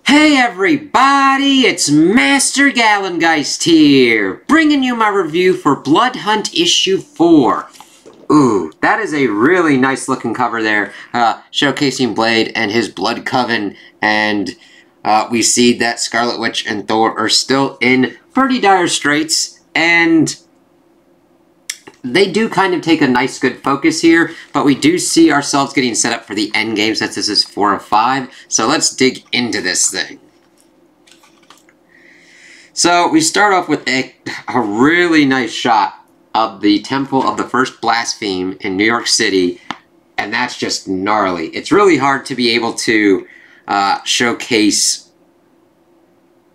Hey everybody, it's Master Gallengeist here, bringing you my review for Blood Hunt Issue 4. Ooh, that is a really nice looking cover there, showcasing Blade and his blood coven, and we see that Scarlet Witch and Thor are still in pretty dire straits, and they do kind of take a nice good focus here, but we do see ourselves getting set up for the end game since this is 4 of 5, so let's dig into this thing. So we start off with a really nice shot of the Temple of the First Blaspheme in New York City, and that's just gnarly. It's really hard to be able to showcase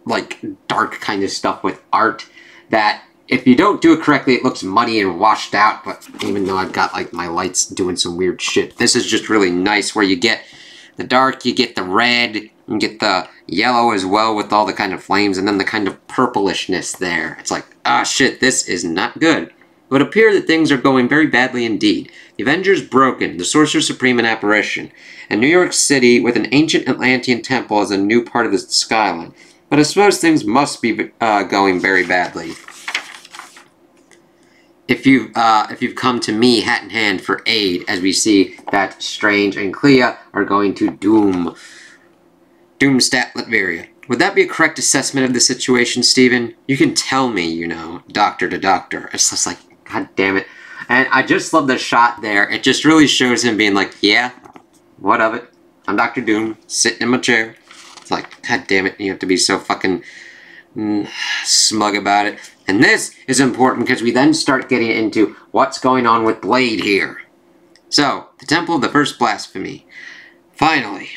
like dark kind of stuff with art that if you don't do it correctly, it looks muddy and washed out, but even though I've got, like, my lights doing some weird shit, this is just really nice, where you get the dark, you get the red, you get the yellow as well with all the kind of flames, and then the kind of purplishness there. It's like, ah, shit, this is not good. It would appear that things are going very badly indeed. The Avengers broken, the Sorcerer Supreme in apparition, and New York City with an ancient Atlantean temple as a new part of the skyline. But I suppose things must be going very badly. If you've come to me hat in hand for aid, as we see that Strange and Clea are going to Doomstat Latveria. Would that be a correct assessment of the situation, Stephen? You can tell me, you know, doctor to doctor. It's just like, god damn it. And I just love the shot there. It just really shows him being like, yeah, what of it? I'm Dr. Doom, sitting in my chair. It's like, god damn it, you have to be so fucking smug about it. And this is important because we then start getting into what's going on with Blade here. So, the Temple of the First Blasphemy. Finally.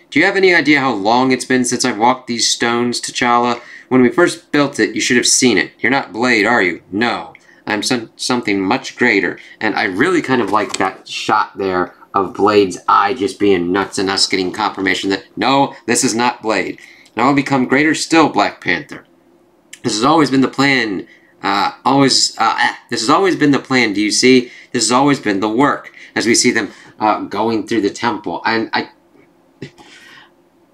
Do you have any idea how long it's been since I've walked these stones, T'Challa? When we first built it, you should have seen it. You're not Blade, are you? No. I'm something much greater. And I really kind of like that shot there of Blade's eye just being nuts and us getting confirmation that, no, this is not Blade. And I'll become greater still, Black Panther. This has always been the plan. This has always been the plan. Do you see? This has always been the work. As we see them going through the temple, and I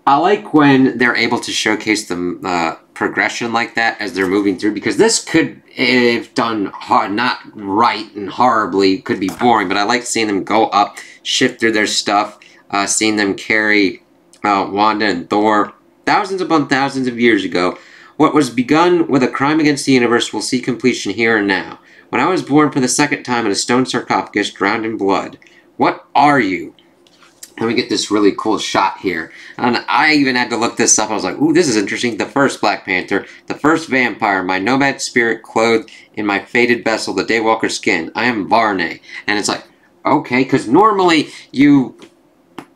like when they're able to showcase the progression like that as they're moving through, because this could, if done not right and horribly, could be boring. But I like seeing them go up, shift through their stuff, seeing them carry Wanda and Thor thousands upon thousands of years ago. What was begun with a crime against the universe will see completion here and now. When I was born for the second time in a stone sarcophagus drowned in blood. What are you? And we get this really cool shot here. And I even had to look this up. I was like, ooh, this is interesting. The first Black Panther. The first vampire. My nomad spirit clothed in my faded vessel, the Daywalker skin. I am Varney. And it's like, okay, because normally you...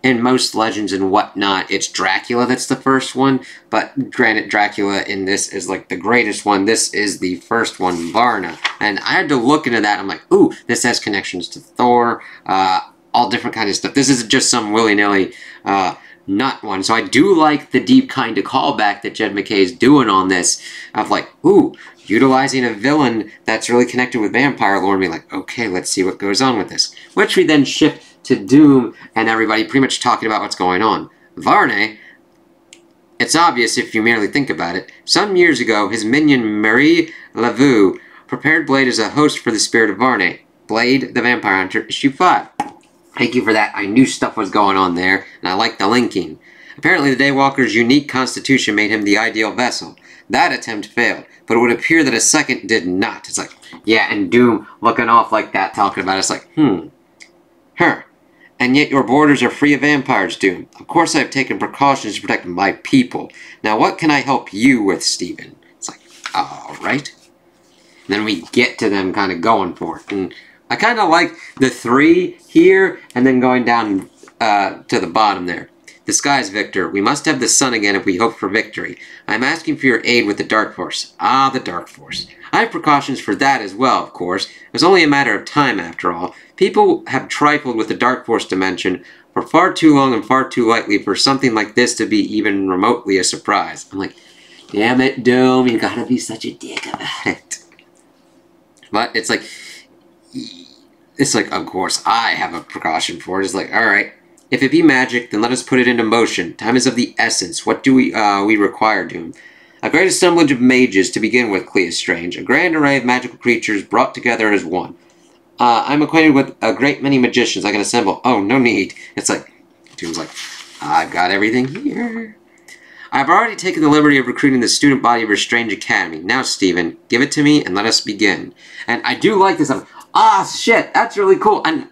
in most legends and whatnot, it's Dracula that's the first one, but granted, Dracula in this is like the greatest one. This is the first one, Varna. And I had to look into that. I'm like, ooh, this has connections to Thor, all different kind of stuff. This isn't just some willy-nilly nut one. So I do like the deep kind of callback that Jed McKay is doing on this, of like, ooh, utilizing a villain that's really connected with vampire lore, and be like, okay, let's see what goes on with this. Which we then shift to Doom and everybody pretty much talking about what's going on. Varney, it's obvious if you merely think about it. Some years ago, his minion Marie Laveau prepared Blade as a host for the spirit of Varney. Blade, the Vampire Hunter, issue 5. Thank you for that. I knew stuff was going on there, and I like the linking. Apparently, the Daywalker's unique constitution made him the ideal vessel. That attempt failed, but it would appear that a second did not. It's like, yeah, and Doom looking off like that, talking about it. It's like, her. And yet your borders are free of vampires, Doom. Of course I have taken precautions to protect my people. Now what can I help you with, Stephen? It's like, alright. Then we get to them kind of going for it. And I kind of like the 3 here, and then going down to the bottom there. The skies, Victor. We must have the sun again if we hope for victory. I am asking for your aid with the Dark Force. Ah, the Dark Force. I have precautions for that as well, of course. It was only a matter of time, after all. People have trifled with the Dark Force dimension for far too long and far too lightly for something like this to be even remotely a surprise. I'm like, damn it, Doom, you gotta be such a dick about it. But it's like, of course, I have a precaution for it. It's like, alright, If it be magic, then let us put it into motion. Time is of the essence. What do we require, Doom? A great assemblage of mages to begin with, Clea Strange. A grand array of magical creatures brought together as one. I'm acquainted with a great many magicians I can assemble. Oh, no need. It's like, Doom's like, I've got everything here. I've already taken the liberty of recruiting the student body of your strange academy. Now, Stephen, give it to me and let us begin. And I do like this. Shit, that's really cool. And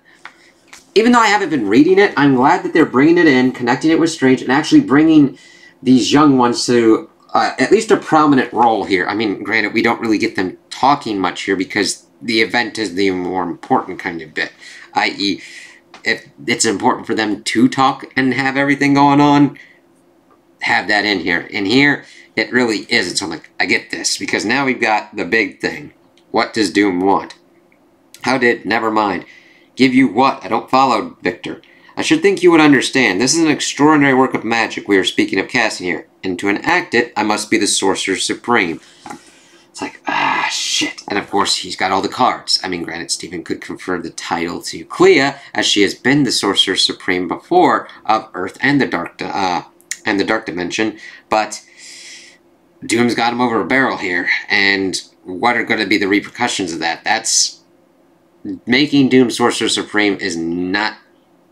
even though I haven't been reading it, I'm glad that they're bringing it in, connecting it with Strange, and actually bringing these young ones to at least a prominent role here. I mean, granted, we don't really get them talking much here because the event is the more important kind of bit. I.e., if it's important for them to talk and have everything going on, have that in here. In here, it really isn't. So I'm like, I get this, because now we've got the big thing. What does Doom want? How did, never mind. Give you what? I don't follow, Victor. I should think you would understand. This is an extraordinary work of magic we are speaking of casting here. And to enact it, I must be the Sorcerer Supreme. It's like, shit. And of course, he's got all the cards. I mean, granted, Stephen could confer the title to Clea, as she has been the Sorcerer Supreme before of Earth and the Dark Dimension, but Doom's got him over a barrel here, and what are going to be the repercussions of that? That's... Making Doom Sorcerer Supreme is not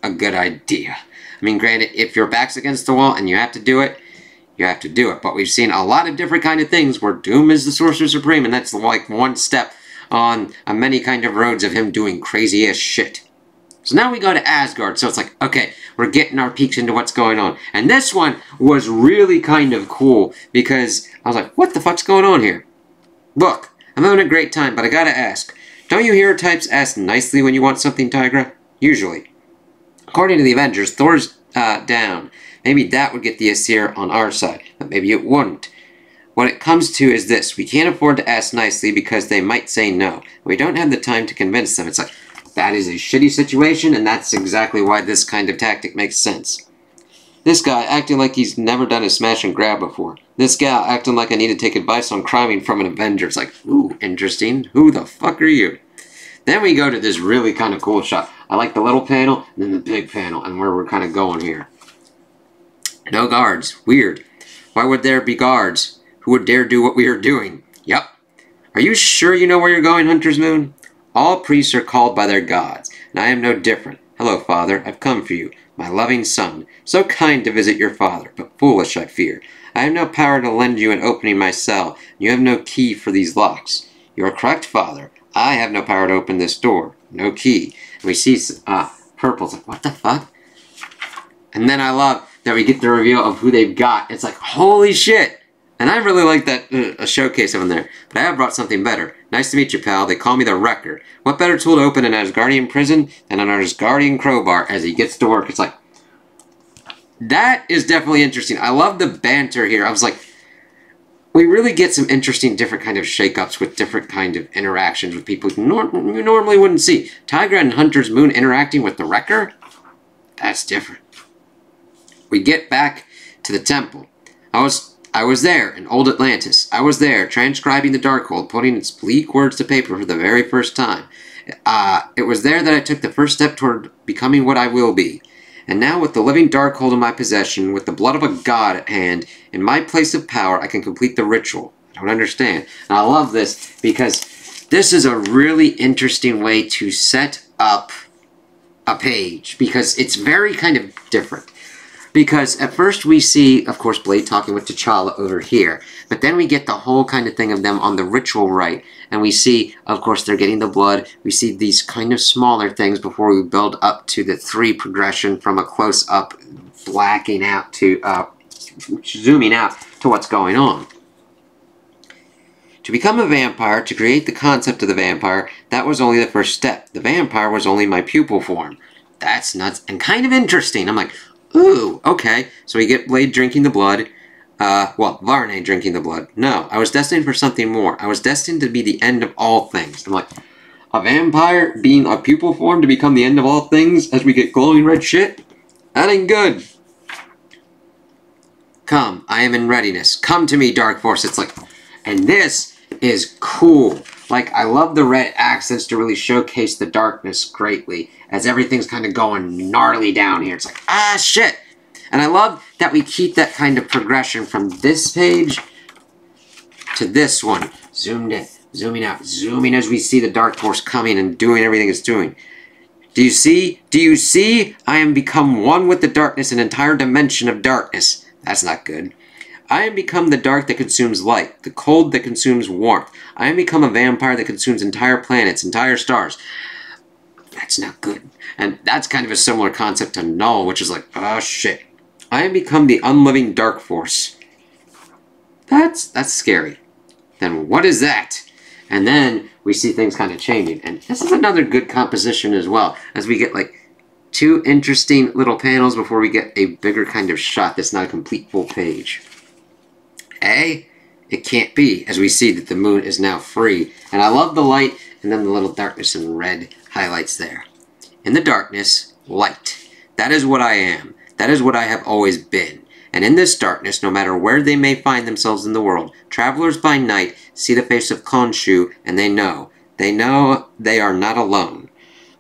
a good idea. I mean, granted, if your back's against the wall and you have to do it, you have to do it. But we've seen a lot of different kind of things where Doom is the Sorcerer Supreme, and that's like one step on many kind of roads of him doing crazy-ass shit. So now we go to Asgard, so it's like, okay, we're getting our peeks into what's going on. And this one was really kind of cool, because I was like, what the fuck's going on here? Look, I'm having a great time, but I gotta ask, don't you hero types ask nicely when you want something, Tigra? Usually. According to the Avengers, Thor's down. Maybe that would get the Aesir on our side, but maybe it wouldn't. What it comes to is this. We can't afford to ask nicely because they might say no. We don't have the time to convince them. It's like, that is a shitty situation, and that's exactly why this kind of tactic makes sense. This guy acting like he's never done a smash and grab before. This gal acting like I need to take advice on criming from an Avenger. It's like, ooh, interesting. Who the fuck are you? Then we go to this really kind of cool shot. I like the little panel, and then the big panel, and where we're kind of going here. No guards. Weird. Why would there be guards? Who would dare do what we are doing? Yep. Are you sure you know where you're going, Hunter's Moon? All priests are called by their gods, and I am no different. Hello, Father. I've come for you, my loving son. So kind to visit your father, but foolish, I fear. I have no power to lend you in opening my cell, and you have no key for these locks. You are correct, Father. I have no power to open this door. No key. And we see, Purple's like, what the fuck? And then I love that we get the reveal of who they've got. It's like, holy shit! And I really like that a showcase of them there. But I have brought something better. Nice to meet you, pal. They call me the Wrecker. What better tool to open an Asgardian prison than an Asgardian crowbar as he gets to work? It's like, that is definitely interesting. I love the banter here. I was like, we really get some interesting different kind of shake-ups with different kind of interactions with people you normally wouldn't see. Tigra and Hunter's Moon interacting with the Wrecker? That's different. We get back to the temple. I was there in old Atlantis. I was there transcribing the Darkhold, putting its bleak words to paper for the very first time. It was there that I took the first step toward becoming what I will be. And now with the living Darkhold in my possession, with the blood of a god at hand, in my place of power, I can complete the ritual. I don't understand. And I love this because this is a really interesting way to set up a page, because it's very kind of different. Because at first we see, of course, Blade talking with T'Challa over here. But then we get the whole kind of thing of them on the ritual rite. And we see, of course, they're getting the blood. We see these kind of smaller things before we build up to the 3 progression from a close-up blacking out to, zooming out to what's going on. To become a vampire, to create the concept of the vampire, that was only the first step. The vampire was only my pupil form. That's nuts and kind of interesting. I'm like, ooh, okay. So we get Blade drinking the blood. Well, Varney drinking the blood. No, I was destined for something more. I was destined to be the end of all things. I'm like, a vampire being a pupil form to become the end of all things as we get glowing red shit? That ain't good. Come, I am in readiness. Come to me, Dark Force. It's like, and this is cool. Like, I love the red accents to really showcase the darkness greatly, as everything's kind of going gnarly down here. It's like, ah, shit! And I love that we keep that kind of progression from this page to this one. Zoomed in, zooming out, zooming as we see the Dark Force coming and doing everything it's doing. Do you see? Do you see? I am become one with the darkness, an entire dimension of darkness. That's not good. I am become the dark that consumes light, the cold that consumes warmth. I am become a vampire that consumes entire planets, entire stars. That's not good. And that's kind of a similar concept to Null, which is like, oh shit. I am become the unliving dark force. That's scary. Then what is that? And then we see things kind of changing. And this is another good composition as well, as we get like 2 interesting little panels before we get a bigger kind of shot that's not a complete full page. It can't be, as we see that the moon is now free. And I love the light and then the little darkness and red highlights there. In the darkness, light. That is what I am. That is what I have always been. And in this darkness, no matter where they may find themselves in the world, travelers by night see the face of Khonshu, and they know they are not alone.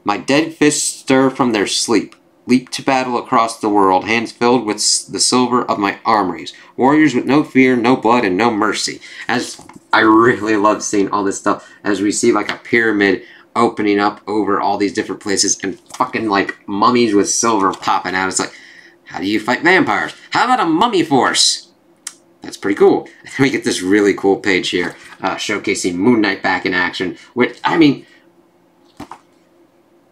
My dead fists stir from their sleep, leap to battle across the world, hands filled with the silver of my armories. Warriors with no fear, no blood, and no mercy. As I really love seeing all this stuff, as we see like a pyramid opening up over all these different places, and fucking like mummies with silver popping out. It's like, how do you fight vampires? How about a mummy force? That's pretty cool. And then we get this really cool page here, showcasing Moon Knight back in action. Which, I mean,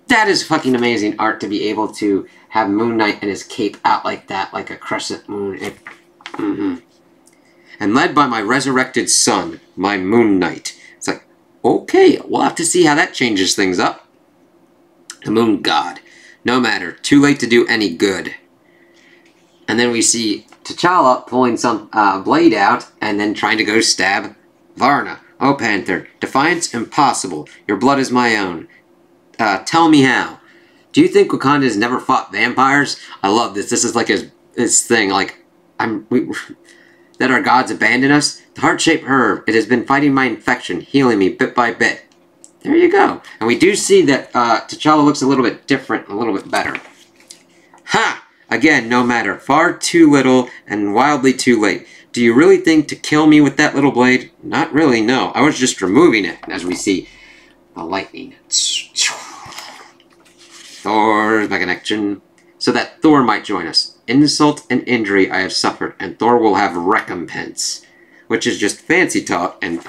that is fucking amazing art to be able to have Moon Knight and his cape out like that, like a crescent moon. And led by my resurrected son, my Moon Knight. It's like, okay, we'll have to see how that changes things up. The Moon God. No matter, too late to do any good. And then we see T'Challa pulling some blade out and then trying to go stab Varna. Oh, Panther, defiance impossible. Your blood is my own. Tell me how. Do you think Wakanda has never fought vampires? I love this. This is like his thing. Like, that our gods abandon us. The heart-shaped herb. It has been fighting my infection, healing me bit by bit. There you go. And we do see that T'Challa looks a little bit different, a little bit better. Ha! Again, no matter. Far too little and wildly too late. Do you really think to kill me with that little blade? Not really, no. I was just removing it, as we see the lightning. Thor, by connection. So that Thor might join us. Insult and injury I have suffered, and Thor will have recompense. Which is just fancy talk, and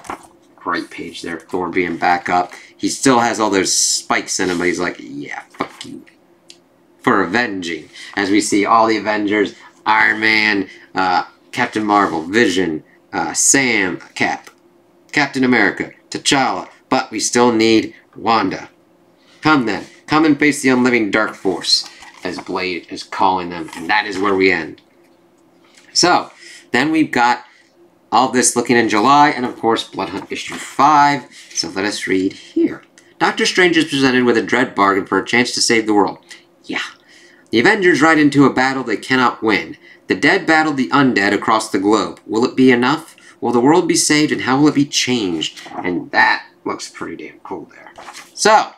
great page there, Thor being back up. He still has all those spikes in him, but he's like, yeah, fuck you. For avenging. As we see all the Avengers, Iron Man, Captain Marvel, Vision, Sam, Cap, Captain America, T'Challa, but we still need Wanda. Come then, come and face the unliving Dark Force, as Blade is calling them, and that is where we end. So, then we've got all this looking in July, and of course, Blood Hunt issue 5, so let us read here. Doctor Strange is presented with a dread bargain for a chance to save the world. Yeah. The Avengers ride into a battle they cannot win. The dead battle the undead across the globe. Will it be enough? Will the world be saved, and how will it be changed? And that looks pretty damn cool there. So,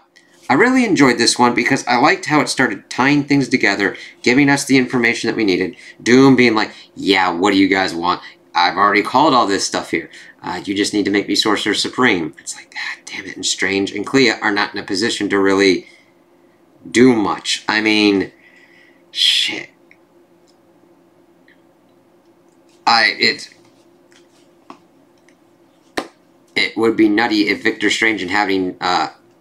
I really enjoyed this one because I liked how it started tying things together, giving us the information that we needed. Doom being like, yeah, what do you guys want? I've already called all this stuff here. You just need to make me Sorcerer Supreme. It's like, ah, damn it, and Strange and Clea are not in a position to really do much. I mean, shit. It would be nutty if Victor Strange and having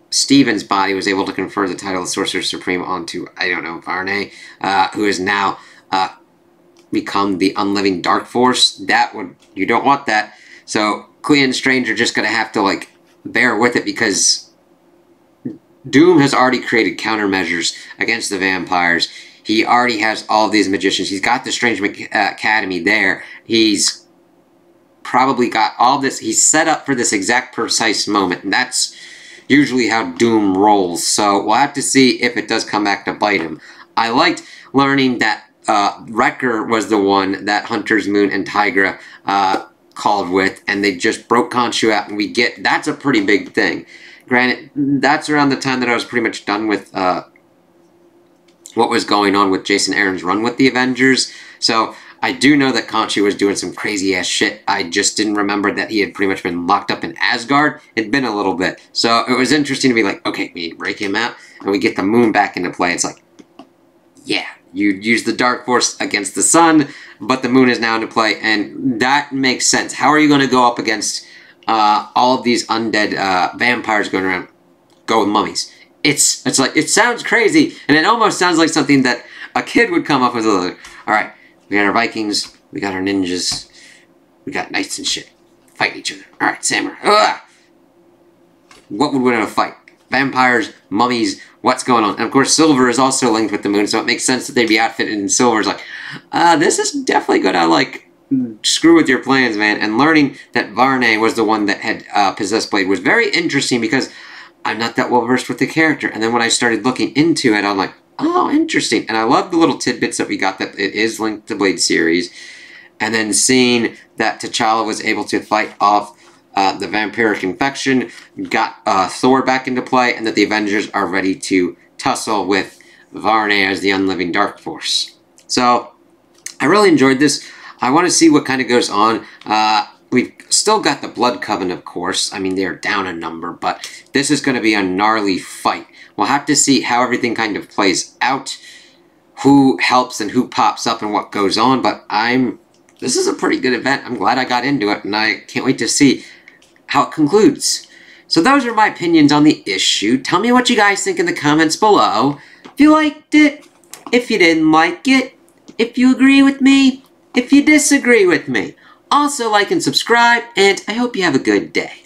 Stephen's body was able to confer the title of Sorcerer Supreme onto, I don't know, Varney, who is now become the unliving Dark Force. That would, you don't want that. So Clea and Strange are just going to have to, like, bear with it because Doom has already created countermeasures against the vampires. He already has all of these magicians. He's got the Strange Academy there. He's probably got all this. He's set up for this exact precise moment, and that's usually how Doom rolls. So we'll have to see if it does come back to bite him. I liked learning that Wrecker was the one that Hunter's Moon and Tigra called with, and they just broke Khonshu out, and that's a pretty big thing. Granted, that's around the time that I was pretty much done with what was going on with Jason Aaron's run with the Avengers. So I do know that Khonshu was doing some crazy ass shit. I just didn't remember that he had pretty much been locked up in Asgard. It'd been a little bit. So it was interesting to be like, okay, we break him out and we get the moon back into play. It's like, yeah, you use the Dark Force against the sun, but the moon is now into play, and that makes sense. How are you going to go up against all of these undead vampires going around? Go with mummies. It's like, it sounds crazy, and it almost sounds like something that a kid would come up with. Alright, we got our Vikings, we got our ninjas, we got knights and shit. Fight each other. Alright, samurai. Ugh! What would win in a fight? Vampires, mummies, what's going on? And of course, silver is also linked with the moon, so it makes sense that they'd be outfitted in silver. It's like, this is definitely gonna, like, screw with your plans, man. And learning that Varney was the one that had possessed Blade was very interesting, because I'm not that well versed with the character. And then when I started looking into it, I'm like, oh, interesting. And I love the little tidbits that we got that it is linked to Blade series. And then seeing that T'Challa was able to fight off the vampiric infection, got Thor back into play, and that the Avengers are ready to tussle with Varney as the unliving Dark Force. So, I really enjoyed this. I want to see what kind of goes on. We've still got the Blood Coven, of course. I mean, they're down a number, but this is going to be a gnarly fight. We'll have to see how everything kind of plays out, who helps and who pops up and what goes on, but this is a pretty good event. I'm glad I got into it, and I can't wait to see how it concludes. So those are my opinions on the issue. Tell me what you guys think in the comments below. If you liked it, if you didn't like it, if you agree with me, if you disagree with me. Also, like and subscribe, and I hope you have a good day.